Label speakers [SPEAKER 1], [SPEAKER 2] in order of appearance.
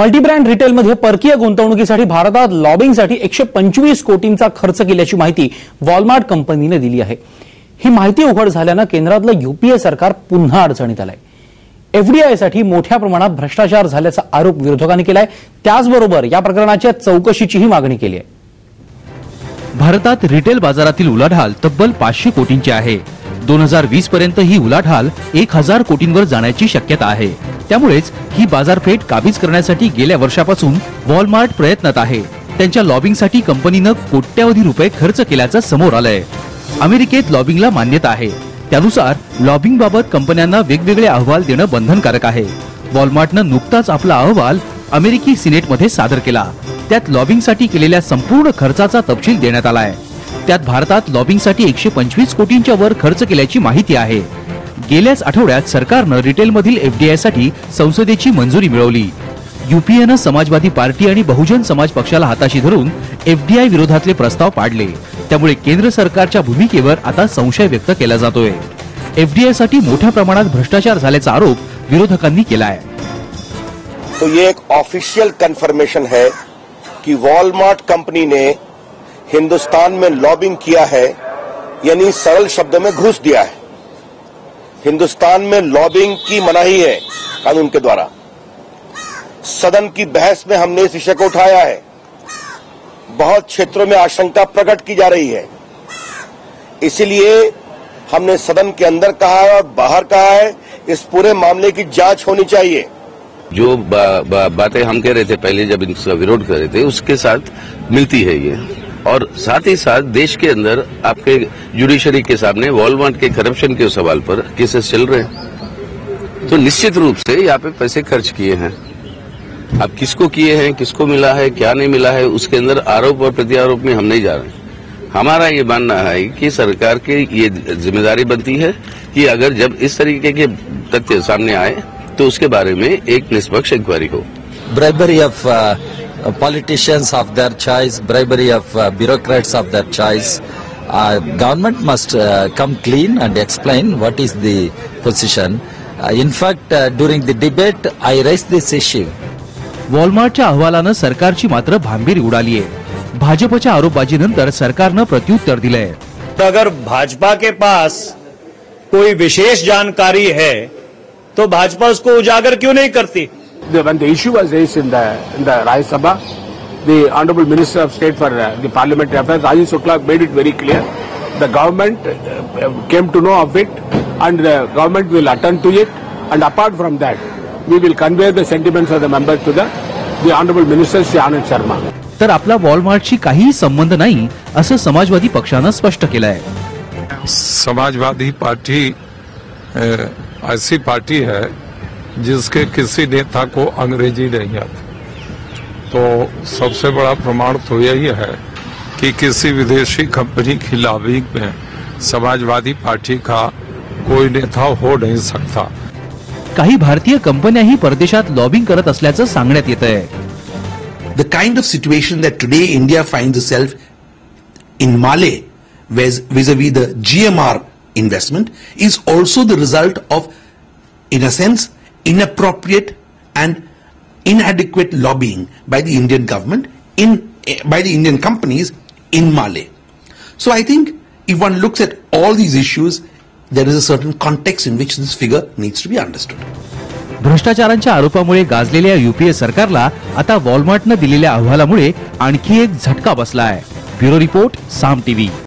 [SPEAKER 1] Multi-brand रिटेलमध्ये परकीय गुंतवणुकीसाठी भारतात लॉबिंगसाठी 125 कोटींचा खर्च केल्याची माहिती वॉलमार्ट कंपनीने दिली आहे। ही माहिती उघड झाल्यानं केंद्रातलं यूपीए सरकार पुन्हा अडचणीत आलंय। एफडीआयसाठी मोठ्या प्रमाणात भ्रष्टाचार झाल्याचा आरोप विरोधकांनी केलाय। त्याचबरोबर या प्रकरणाच्या चौकशीचीही मागणी केली आहे।
[SPEAKER 2] भारतात रिटेल बाजारातील उलाढाल तब्बल 500 कोटींची आहे। 2020 पर्यंत ही उलाढाल 1000 कोटींवर जाण्याची शक्यता आहे। त्यामुळेच ही बाजारपेठ काबीज करण्यासाठी गेल्या वर्षापासून वॉलमार्ट प्रयत्नात आहे। त्यांच्या लॉबिंगसाठी कंपनीनं कोट्यावधी रुपये खर्च केल्याचं समोर आलंय। अमेरिकेत लॉबिंगला मान्यता आहे। त्यानुसार लॉबिंग बाबत कंपन्यांना वेगवेगळे अहवाल देणं बंधनकारक आहे। वॉलमार्टनं नुकताच आपला अहवाल अमेरिकी सिनेटमध्ये सादर केला। त्यात लॉबिंगसाठी केलेल्या संपूर्ण खर्चाचा तपशील देण्यात आलाय। त्यात भारतात लॉबिंगसाठी 125 कोटींच्या वर खर्च केल्याची माहिती आहे। गेल्याच आठवड्यात सरकारनं रिटेलमधील एफडीआयसाठी संसदेची मंजुरी मिळवली। यूपीएनं समाजवादी पार्टी आणि बहुजन समाज पक्षाला हाताशी धरून एफडीआय विरोधातले प्रस्ताव पाडले। त्यामुळे केंद्र सरकारच्या भूमिकेवर आता संशय व्यक्त केला जातोय। एफडीआयसाठी मोठ्या प्रमाणात भ्रष्टाचार झाल्याचा आरोप विरोधकांनी केलाय।
[SPEAKER 3] तो ये एक ऑफिशियल कंफर्मेशन है कि वॉलमार्ट कंपनी ने हिंदुस्तान में लॉबिंग किया है, यानी सरल शब्दों में घूस दिया है। हिंदुस्तान में लॉबिंग की मनाही है कानून के द्वारा। सदन की बहस में हमने इस विषय को उठाया है। बहुत क्षेत्रों में आशंका प्रकट की जा रही है, इसलिए हमने सदन के अंदर कहा है और बाहर कहा है, इस पूरे मामले की जांच होनी चाहिए।
[SPEAKER 4] जो बातें हम कह रहे थे पहले जब इसका विरोध कर रहे थे, उसके साथ मिलती है ये। और साथ ही साथ देश के अंदर आपके जुडिशरी के सामने वॉलमार्ट के करप्शन के सवाल पर केसेस चल रहे हैं। तो निश्चित रूप से यहाँ पे पैसे खर्च किए हैं। अब किसको किए हैं, किसको मिला है, क्या नहीं मिला है, उसके अंदर आरोप और प्रत्यारोप में हम नहीं जा रहे। हमारा ये मानना है कि सरकार की ये जिम्मेदारी बनती है कि अगर जब इस तरीके के तथ्य सामने आए तो उसके बारे में एक निष्पक्ष इंक्वायरी हो।
[SPEAKER 5] Bribery of politicians of their choice, bribery of bureaucrats of their choice. Government must come clean and explain what is the position. In fact, during the debate, I raised this issue.
[SPEAKER 2] वॉलमार्टच्या अहवालानं सरकारची मात्र भांबीर उडाली आहे। भाजपच्या आरोपबाजीनंतर सरकारनं प्रत्युत्तर दिलंय।
[SPEAKER 6] अगर भाजपा के pass कोई विशेष जानकारी है तो भाजपा उसको उजागर क्यों नहीं करती?
[SPEAKER 7] When the issue was raised in the Rajya Sabha, the Honorable Minister of State for the Parliamentary Affairs, Rajiv Shukla, made it very clear. The government came to know of it, and the government will attend to it. And apart from that, we will convey the sentiments of the members to the Honorable Minister Shri Anand Sharma.
[SPEAKER 2] तर आपला वॉलमार्टशी काहीही संबंध नाही असं समाजवादी पक्षानं स्पष्ट केलंय।
[SPEAKER 8] समाजवादी party ऐसी party है जिसके किसी नेता को अंग्रेजी नहीं आती। तो सबसे बड़ा प्रमाण तो यही है कि किसी विदेशी कंपनी की लॉबिंग में समाजवादी पार्टी का कोई नेता हो नहीं सकता।
[SPEAKER 2] काही भारतीय कंपन्याही परदेशात लॉबिंग करत असल्याचं सांगण्यात येतंय।
[SPEAKER 9] The kind of situation that today India finds itself in Male vis-a-vis the GMR investment is also the result of, in a sense, inappropriate and inadequate lobbying by the Indian government by the Indian companies in Male. So I think if one looks at all these issues, there is a certain context in which this figure needs to be understood.
[SPEAKER 2] भ्रष्टाचारांच्या आरोपामुळे गाजलेल्या UPA सरकारला आता वॉलमार्टनं दिलेल्या अहवालामुळे आणखी एक झटका बसलाय। Bureau report, साम TV.